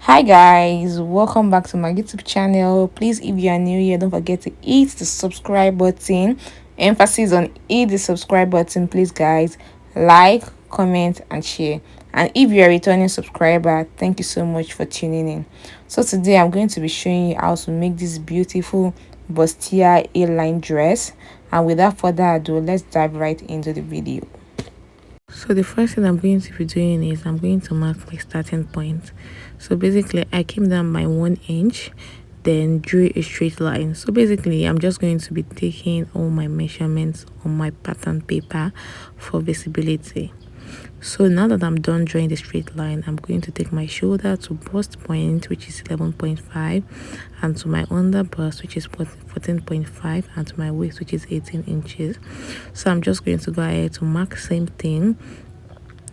Hi guys, welcome back to my YouTube channel. Please, if you are new here, don't forget to hit the subscribe button. Emphasis on hit the subscribe button, please guys. Like, comment and share. And if you are a returning subscriber, thank you so much for tuning in. So today I'm going to be showing you how to make this beautiful Bustier A-line dress. And without further ado, let's dive right into the video. So the first thing I'm going to be doing is I'm going to mark my starting point. So basically I came down by 1 inch, then drew a straight line. So basically I'm just going to be taking all my measurements on my pattern paper for visibility. So now that I'm done drawing the straight line, I'm going to take my shoulder to bust point, which is 11.5, and to my under bust, which is 14.5, and to my waist, which is 18 inches. So I'm just going to go ahead to mark same thing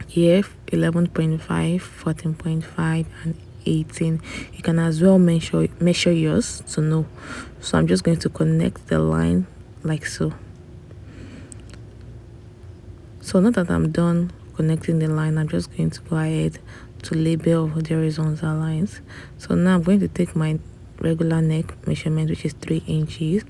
here, 11.5, 14.5, and 18. You can as well measure yours to know. So I'm just going to connect the line like so. So now that I'm done connecting the line, I'm just going to go ahead to label the horizontal lines. So now I'm going to take my regular neck measurement, which is 3 inches,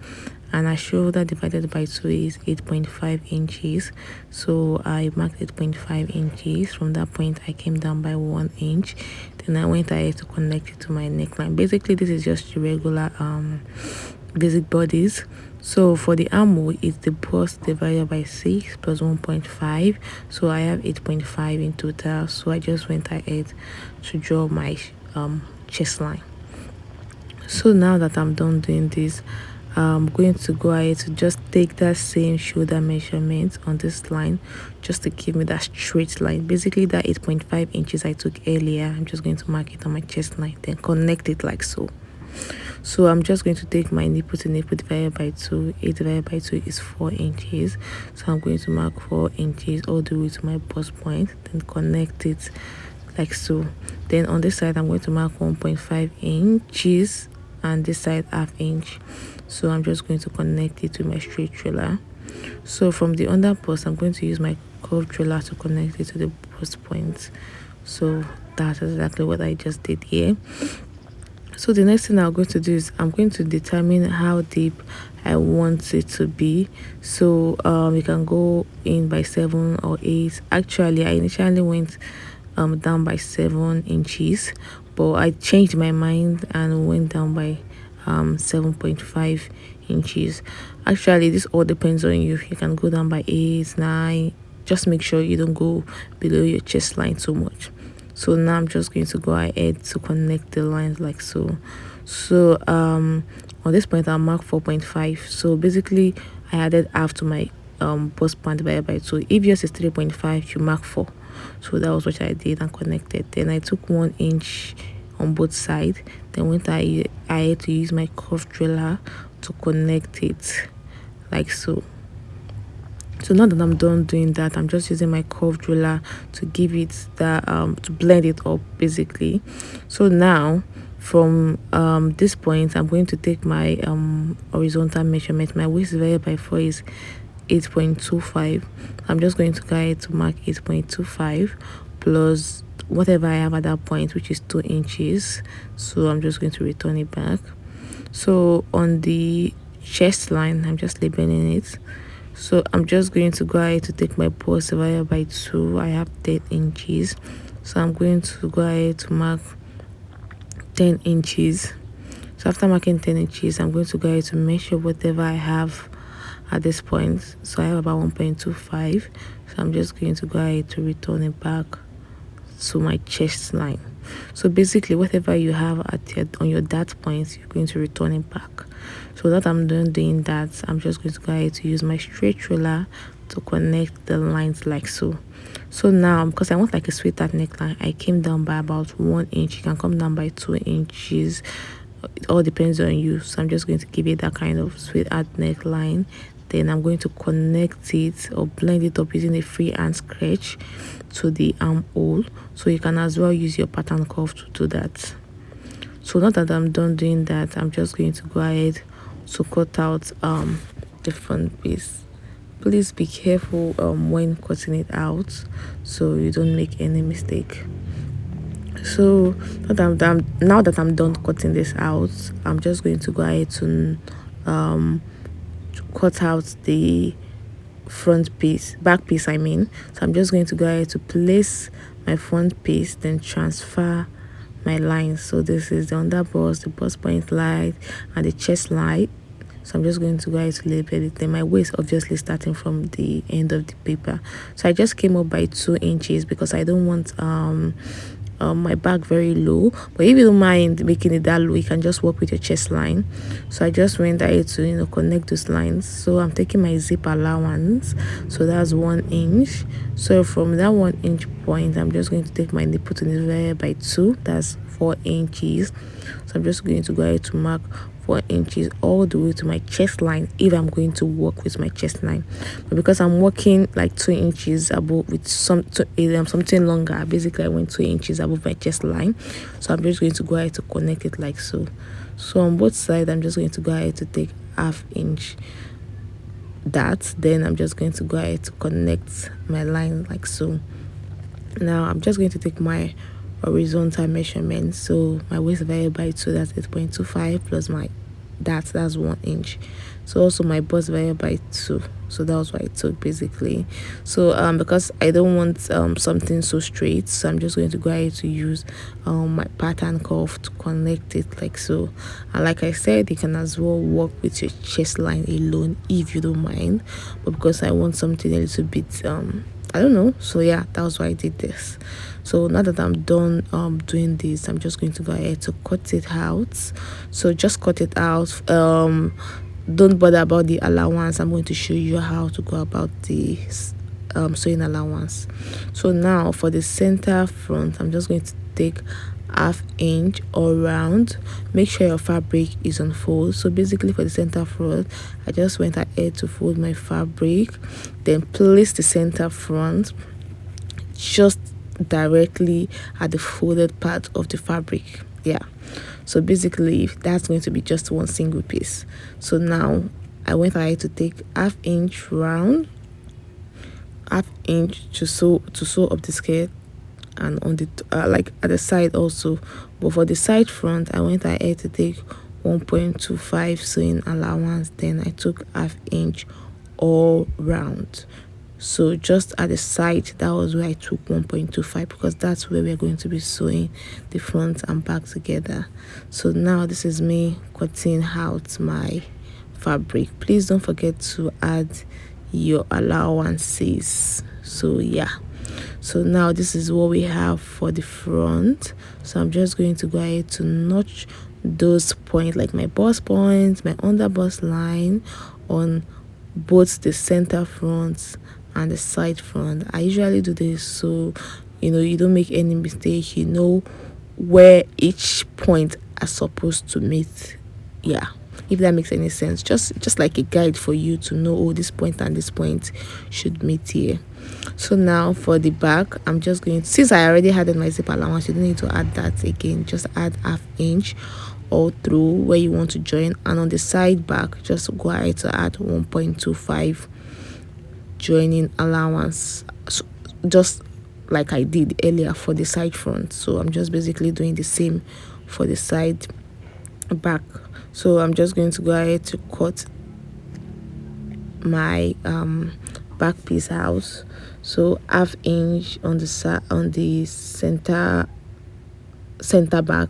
and our shoulder divided by 2 is 8.5 inches. So I marked 8.5 inches. From that point I came down by 1 inch, then I went ahead to connect it to my neckline. Basically this is just regular basic bodies. So for the armhole, it's the bust divided by 6 plus 1.5. So I have 8.5 in total. So I just went ahead to draw my chest line. So now that I'm done doing this, I'm going to go ahead to just take that same shoulder measurement on this line just to give me that straight line. Basically that 8.5 inches I took earlier, I'm just going to mark it on my chest line, then connect it like so. So I'm just going to take my nipple to nipple divided by 2. 8 divided by 2 is 4 inches. So I'm going to mark 4 inches all the way to my bust point, then connect it like so. Then on this side I'm going to mark 1.5 inches and this side ½ inch. So I'm just going to connect it to my straight ruler. So from the under bust, I'm going to use my curved ruler to connect it to the bust point. So that's exactly what I just did here. So the next thing I'm going to do is I'm going to determine how deep I want it to be. So you can go in by 7 or 8. Actually I initially went down by 7 inches, but I changed my mind and went down by 7.5 inches. Actually this all depends on you. You can go down by 8, 9. Just make sure you don't go below your chest line too much. So now I'm just going to go ahead to connect the lines like so. So on this point I'll mark 4.5. So basically I added half to my bust point divided by 2. If yours is 3.5, you mark 4. So that was what I did and connected. Then I took 1 inch on both sides, then went I had to use my curved ruler to connect it like so. So now that I'm done doing that, I'm just using my curved ruler to give it that to blend it up basically. So now from this point I'm going to take my horizontal measurement. My waist divided by 4 is 8.25. I'm just going to go ahead to mark 8.25 plus whatever I have at that point, which is 2 inches. So I'm just going to return it back. So on the chest line I'm just labeling it. So I'm just going to go ahead to take my bust divided by 2. I have 10 inches. So I'm going to go ahead to mark 10 inches. So after marking 10 inches, I'm going to go ahead to measure whatever I have at this point. So I have about 1.25. So I'm just going to go ahead to return it back to my chest line. So basically whatever you have on your dart points, you're going to return it back. So that I'm done doing that, I'm just going to go ahead to use my straight ruler to connect the lines like so. So now because I want like a sweetheart neckline, I came down by about 1 inch. You can come down by 2 inches. It all depends on you. So I'm just going to give it that kind of sweetheart neckline. Then I'm going to connect it or blend it up using a freehand scratch to the armhole. So you can as well use your pattern curve to do that. So now that I'm done doing that, I'm just going to go ahead to cut out the front piece. Please be careful when cutting it out so you don't make any mistake. So now that I'm done cutting this out, I'm just going to go ahead um to cut out the back piece I mean. So I'm just going to go ahead to place my front piece, then transfer my lines. So this is the underbust, the bust point light, and the chest light. So I'm just going to go ahead to label it. Then my waist obviously starting from the end of the paper. So I just came up by 2 inches because I don't want my back very low, but if you don't mind making it that low, you can just work with your chest line. So I just went ahead to connect those lines. So I'm taking my zip allowance, so that's 1 inch. So from that 1 inch point, I'm just going to take my nipple to divide by 2, that's 4 inches. So I'm just going to go ahead to mark 4 inches all the way to my chest line if I'm going to work with my chest line. But because I'm working like 2 inches above with something longer, basically I went 2 inches above my chest line. So I'm just going to go ahead to connect it like so. So on both sides, I'm just going to go ahead to take ½ inch that, then I'm just going to go ahead to connect my line like so. Now I'm just going to take my horizontal measurement. So my waist divided by 2, that's 8.25, plus my that's 1 inch. So also my bust divided by 2, so that was what I took basically. So because I don't want something so straight, so I'm just going to go ahead to use my pattern curve to connect it like so. And like I said, you can as well work with your chest line alone if you don't mind, but because I want something a little bit I don't know, so yeah, that was why I did this. So now that I'm done doing this, I'm just going to go ahead to cut it out. So just cut it out. Don't bother about the allowance. I'm going to show you how to go about the sewing allowance. So now for the center front, I'm just going to take ½ inch all round. Make sure your fabric is on fold. So basically for the center front, I just went ahead to fold my fabric, then place the center front just directly at the folded part of the fabric. Yeah, so basically that's going to be just one single piece. So now I went ahead to take ½ inch round, ½ inch to sew up the skirt, and on the like at the side also. But for the side front, I went ahead to take 1.25 sewing allowance, then I took ½ inch all round. So just at the side, that was where I took 1.25 because that's where we're going to be sewing the front and back together. So now this is me cutting out my fabric. Please don't forget to add your allowances. So yeah, so now this is what we have for the front. So I'm just going to go ahead to notch those points, like my bust points, my under bust line, on both the center front and the side front. I usually do this so you don't make any mistake, where each point are supposed to meet. Yeah, if that makes any sense, just like a guide for you to know, oh, this point and this point should meet here. So now for the back, I'm just going to, since I already had my zip allowance, you don't need to add that again. Just add ½ inch all through where you want to join, and on the side back just go ahead to add 1.25 joining allowance, so just like I did earlier for the side front. So I'm just basically doing the same for the side back. So I'm just going to go ahead to cut my back piece out. So ½ inch on the side, on the center back,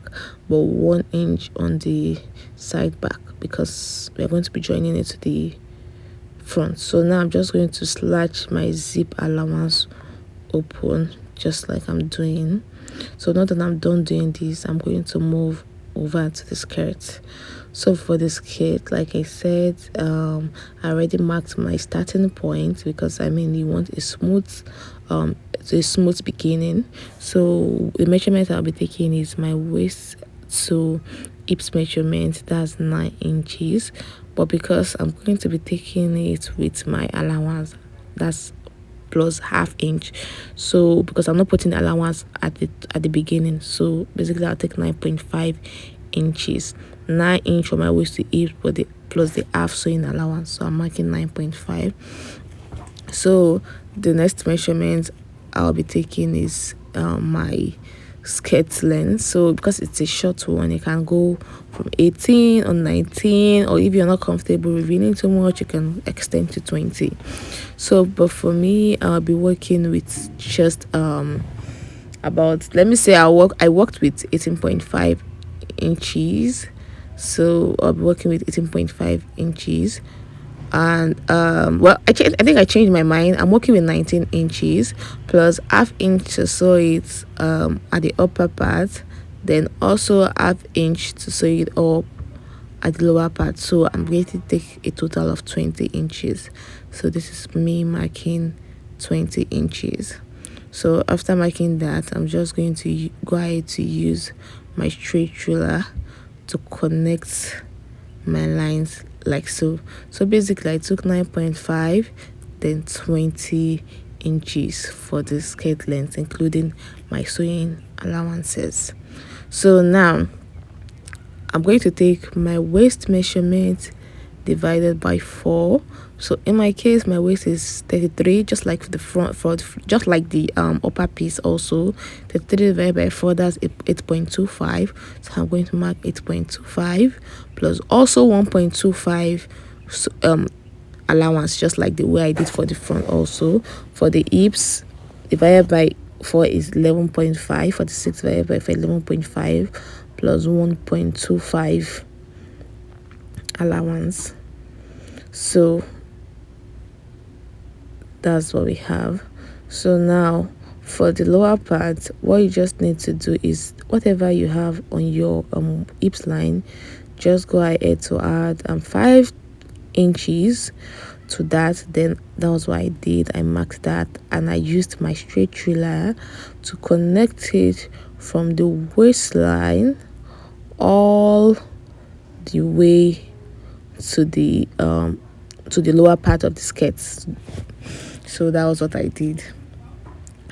but 1 inch on the side back because we're going to be joining it to the front. So now I'm just going to slash my zip allowance open just like I'm doing. So now that I'm done doing this, I'm going to move over to the skirt. So for the skirt, like I said, I already marked my starting point because you want a smooth beginning. So the measurement I'll be taking is my waist to hips measurement, that's 9 inches, but because I'm going to be taking it with my allowance, that's plus ½ inch. So because I'm not putting the allowance at the beginning, so basically I'll take 9.5 inches, 9 inch for my waist to hips, but plus the half sewing allowance, so I'm marking 9.5. So the next measurement I'll be taking is my skirt length. So because it's a short one, it can go from 18 or 19, or if you're not comfortable revealing too much, you can extend to 20. So but for me, I'll be working with just about, let me say, I worked with 18.5 inches. So I'll be working with 18.5 inches. And well, I think I changed my mind. I'm working with 19 inches plus half inch to sew it at the upper part, then also half inch to sew it up at the lower part. So I'm going to take a total of 20 inches. So this is me marking 20 inches. So after marking that, I'm just going to go ahead to use my straight ruler to connect my lines like so. So basically I took 9.5, then 20 inches for the skirt length, including my sewing allowances. So now I'm going to take my waist measurement divided by 4. So in my case, my waist is 33, just like the front, just like the upper piece also. 33 divided by 4, that's 8.25. So I'm going to mark 8.25 plus also 1.25 allowance, just like the way I did for the front also. For the hips, divided by 4 is 11.5. For the 6 divided by 4, 11.5 plus 1.25 allowance. So that's what we have. So now for the lower part, what you just need to do is whatever you have on your hips line, just go ahead to add 5 inches to that. Then that was what I did. I marked that and I used my straight ruler to connect it from the waistline all the way to the lower part of the skirts. So that was what I did.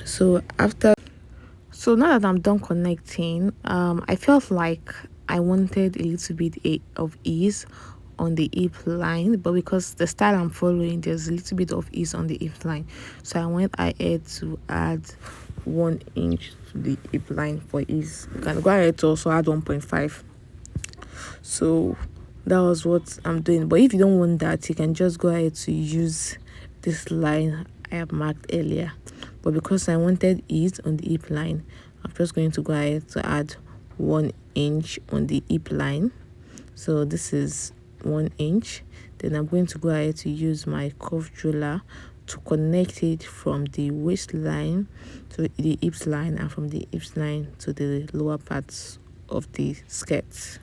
So now that I'm done connecting, I felt like I wanted a little bit of ease on the hip line, but because the style I'm following, there's a little bit of ease on the hip line, so I went ahead to add 1 inch to the hip line for ease. You can go ahead to also add 1.5. So that was what I'm doing. But if you don't want that, you can just go ahead to use this line I have marked earlier. But because I wanted ease on the hip line, I'm just going to go ahead to add 1 inch on the hip line. So this is 1 inch. Then I'm going to go ahead to use my curved ruler to connect it from the waistline to the hips line, and from the hips line to the lower parts of the skirt.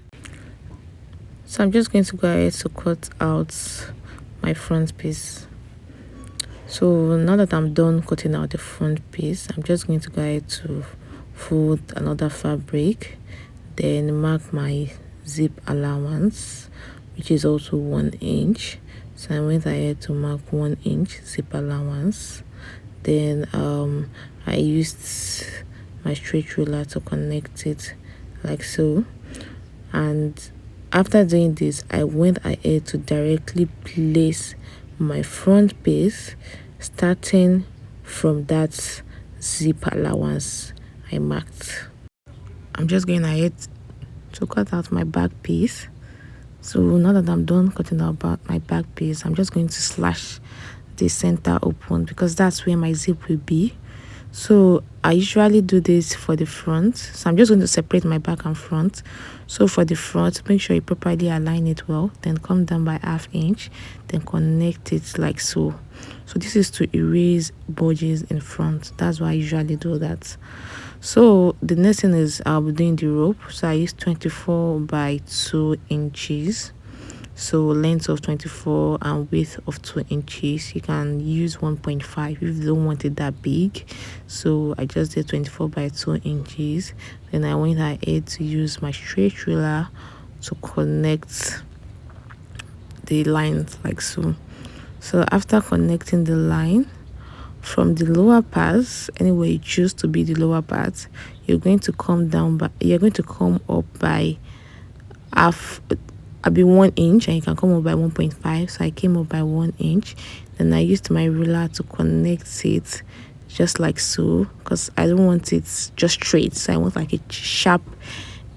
So I'm just going to go ahead to cut out my front piece. So now that I'm done cutting out the front piece, I'm just going to go ahead to fold another fabric, then mark my zip allowance, which is also 1 inch. So I went ahead to mark 1 inch zip allowance. Then I used my straight ruler to connect it like so. And after doing this, I went ahead to directly place my front piece starting from that zip allowance I marked. I'm just going ahead to cut out my back piece. So now that I'm done cutting out my back piece, I'm just going to slash the center open because that's where my zip will be. So I usually do this for the front. So I'm just going to separate my back and front. So for the front, make sure you properly align it well, then come down by ½ inch, then connect it like so. So this is to erase bulges in front. That's why I usually do that. So the next thing is I'll be doing the rope. So I use 24 by 2 inches. So length of 24 and width of 2 inches. You can use 1.5 if you don't want it that big. So I just did 24 by 2 inches. Then I went ahead to use my straight ruler to connect the lines like so. So after connecting the line from the lower parts, anywhere you choose to be the lower part, you're going to come up by half. I'll be 1 inch, and you can come up by 1.5. So I came up by 1 inch. Then I used my ruler to connect it just like so, because I don't want it just straight, so I want like a sharp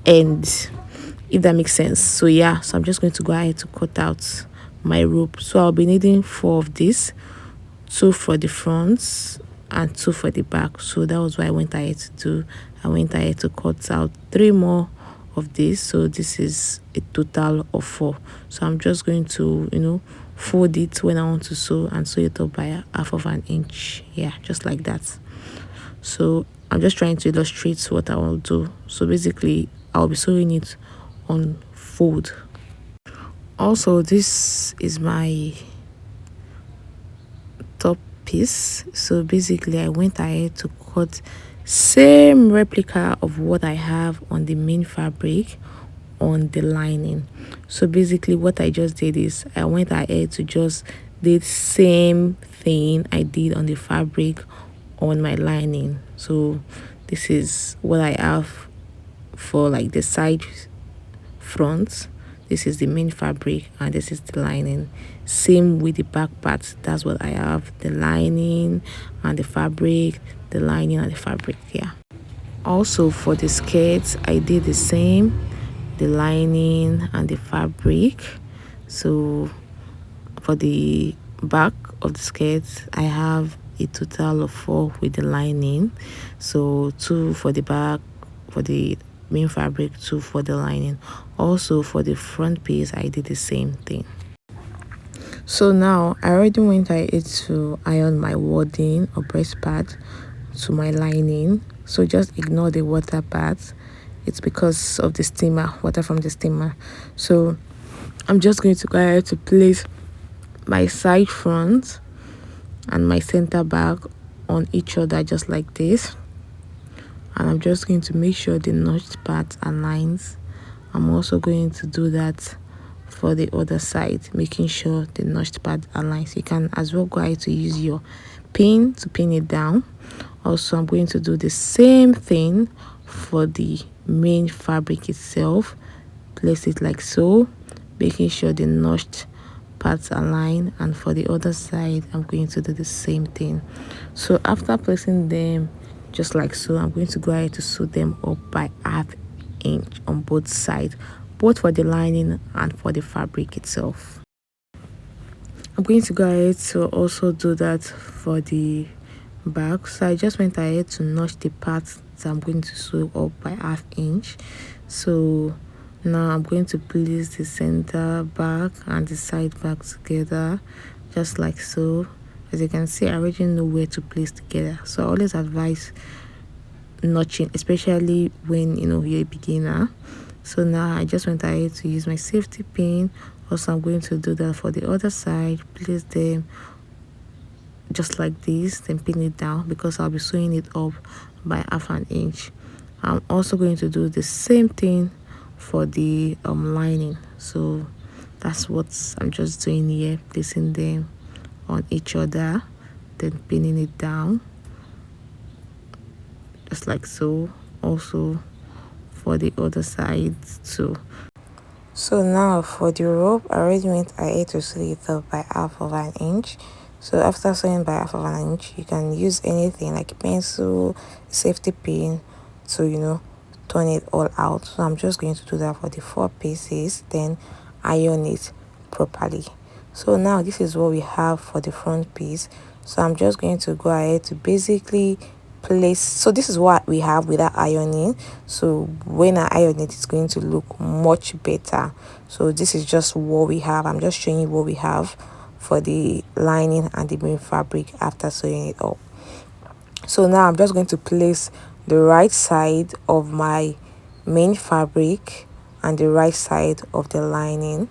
end, if that makes sense. So yeah, so I'm just going to go ahead to cut out my rope. So I'll be needing 4 of this, 2 for the front and 2 for the back. So that was what I went ahead to do. I went ahead to cut out 3 more of this, so this is a total of 4. So I'm just going to, fold it when I want to sew and sew it up by half of an inch. Yeah, just like that. So I'm just trying to illustrate what I will do. So basically I'll be sewing it on fold. Also, this is my top piece. So basically I went ahead to cut same replica of what I have on the main fabric on the lining. So basically what I just did is I went ahead to just did same thing I did on the fabric on my lining. So this is what I have for like the side front. This is the main fabric and this is the lining. Same with the back part. That's what I have, the lining and the fabric, the lining and the fabric. Yeah. Also for the skirts I did the same, the lining and the fabric. So for the back of the skirt I have a total of 4 with the lining, so 2 for the back for the main fabric, 2 for the lining. Also for the front piece I did the same thing. So now I already went ahead to iron my wadding or breast part to my lining, so just ignore the water part. It's because of the steamer, water from the steamer. So I'm just going to go ahead to place my side front and my center back on each other just like this, and I'm just going to make sure the notched part aligns. I'm also going to do that for the other side, making sure the notched part aligns. You can as well go ahead to use your pin to pin it down. Also, I'm going to do the same thing for the main fabric itself. Place it like so, making sure the notched parts align, and for the other side I'm going to do the same thing. So after placing them just like so, I'm going to go ahead to sew them up by ½ inch on both sides, both for the lining and for the fabric itself. I'm going to go ahead to also do that for the back. So I just went ahead to notch the parts that I'm going to sew up by ½ inch. So now I'm going to place the center back and the side back together just like so. As you can see, I already know where to place together, so I always advise notching, especially when you're a beginner. So now I just went ahead to use my safety pin. Also, I'm going to do that for the other side. Place them just like this, then pin it down because I'll be sewing it up by ½ inch. I'm also going to do the same thing for the lining. So that's what I'm just doing here, placing them on each other, then pinning it down just like so. Also for the other side too. So now for the rope, I already went ahead to sew it up by ½ inch. So after sewing by ½ inch, you can use anything like a pencil, safety pin to turn it all out. So I'm just going to do that for the 4 pieces, then iron it properly. So now this is what we have for the front piece. So I'm just going to go ahead to basically place, so this is what we have without ironing. So when I iron it, it's going to look much better. So this is just what we have. I'm just showing you what we have for the lining and the main fabric after sewing it up. So now I'm just going to place the right side of my main fabric and the right side of the lining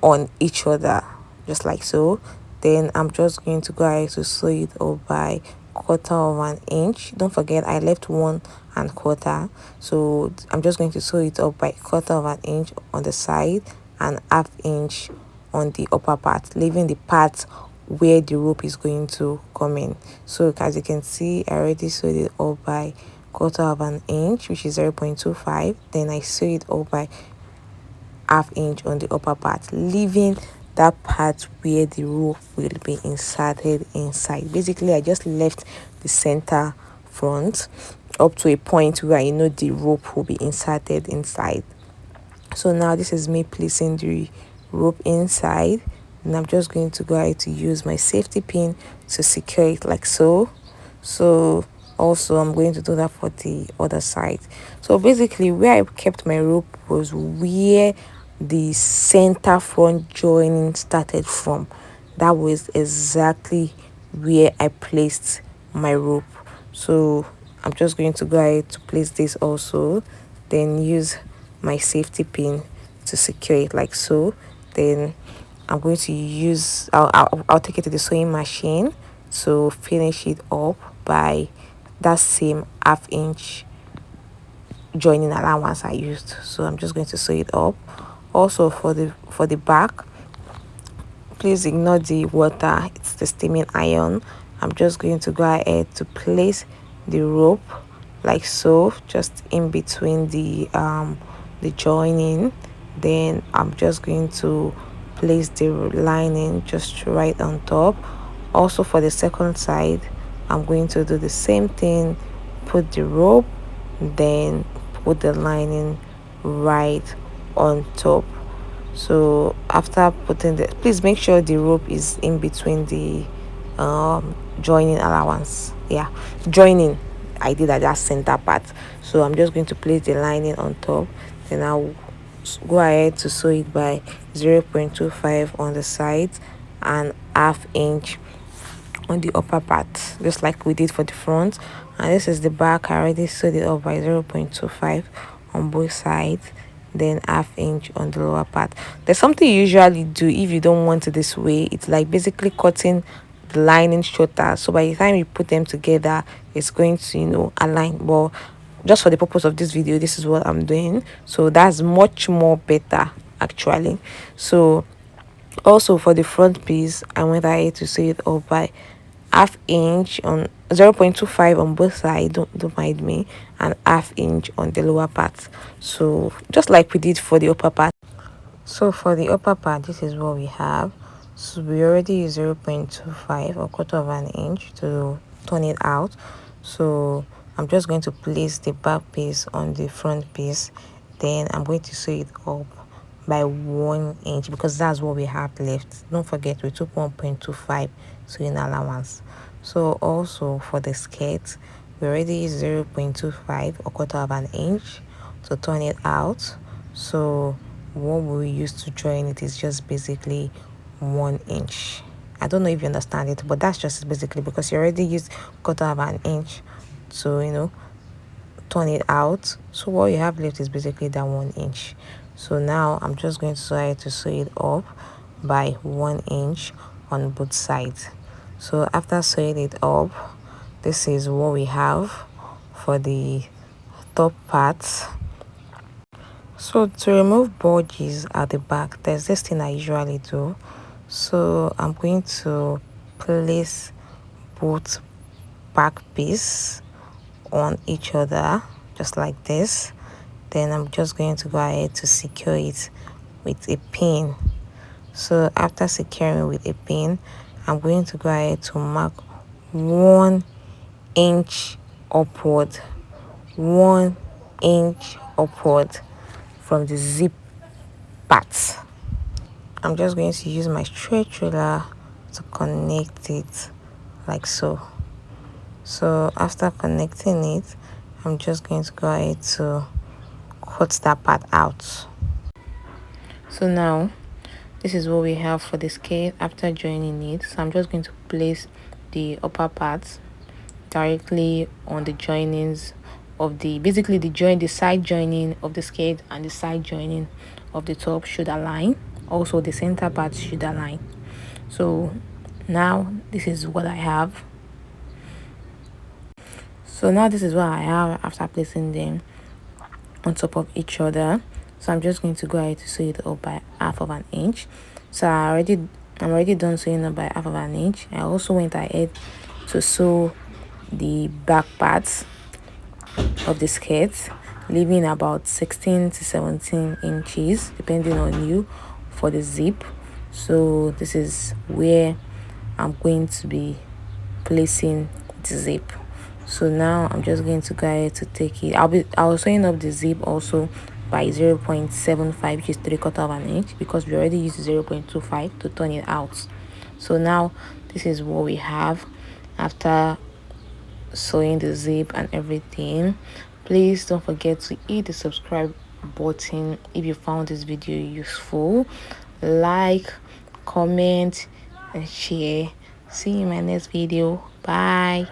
on each other just like so. Then I'm just going to go ahead to sew it up by ½ inch. Don't forget I left 1¼ so I'm just going to sew it up by ½ inch on the side and ½ inch on the upper part, leaving the part where the rope is going to come in. So as you can see, I already sewed it up by ½ inch, which is 0.25. Then I sew it up by ½ inch on the upper part, leaving that part where the rope will be inserted inside. Basically I just left the center front up to a point where you know the rope will be inserted inside. So now this is me placing the rope inside, and I'm just going to go ahead to use my safety pin to secure it like so. So also I'm going to do that for the other side. So basically where I kept my rope was where the center front joining started from. That was exactly where I placed my rope. So I'm just going to go ahead to place this also, then use my safety pin to secure it like so. Then I'm going to use I'll take it to the sewing machine to finish it up by that same half-inch joining allowance I used. So I'm just going to sew it up. Also for the back, please ignore the water, it's the steaming iron. I'm just going to go ahead to place the rope like so, just in between the joining. Then I'm just going to place the lining just right on top. Also for the second side, I'm going to do the same thing, put the rope, then put the lining right on top. So after putting the, please make sure the rope is in between the joining allowance. Yeah, joining, I did at that center part. So I'm just going to place the lining on top, then I'll go ahead to sew it by 0.25 on the sides and half-inch on the upper part, just like we did for the front. And this is the back. I already sewed it up by 0.25 on both sides, then half-inch on the lower part. There's something you usually do if you don't want it this way. It's like basically cutting the lining shorter, so by the time you put them together it's going to, you know, align. But just for the purpose of this video, this is what I'm doing, so that's much more better actually. So also for the front piece, I went ahead to sew it up by half-inch on 0.25 on both sides, don't mind me, and half-inch on the lower part. So just like we did for the upper part. So for the upper part, this is what we have. So we already use 0.25 or quarter of an inch to turn it out. So I'm just going to place the back piece on the front piece, then I'm going to sew it up by 1 inch because that's what we have left. Don't forget we took 1.25 sewing allowance. So also for the skirt, we already use 0.25 or quarter of an inch to turn it out. So what we use to join it is just basically 1 inch. I don't know if you understand it, but that's just basically because you already used quarter of an inch to, you know, turn it out. So what you have left is basically that 1 inch. So now I'm just going to try to sew it up by 1 inch on both sides. So after sewing it up, this is what we have for the top part. So to remove bulges at the back, there's this thing I usually do. So I'm going to place both back piece on each other just like this. Then I'm just going to go ahead to secure it with a pin. So after securing with a pin, I'm going to go ahead to mark 1 inch upward, 1 inch upward from the zip part. I'm just going to use my stretch ruler to connect it like so. So after connecting it, I'm just going to go ahead to cut that part out. So now this is what we have for the skirt after joining it. So I'm just going to place the upper part directly on the joinings of the, basically the side joining of the skirt and the side joining of the top should align. Also the center part should align. So now this is what I have. So now this is what I have after placing them on top of each other. So I'm just going to go ahead to sew it up by half of an inch. So I'm already done sewing up by half of an inch. I also went ahead to sew the back parts of the skirt, leaving about 16 to 17 inches depending on you for the zip. So this is where I'm going to be placing the zip. So now I'm just going to go ahead to take it. I was sewing up the zip also by 0.75, which is 3/4 of an inch, because we already used 0.25 to turn it out. So now this is what we have after sewing the zip and everything. Please don't forget to hit the subscribe button if you found this video useful. Like, comment and share. See you in my next video. Bye.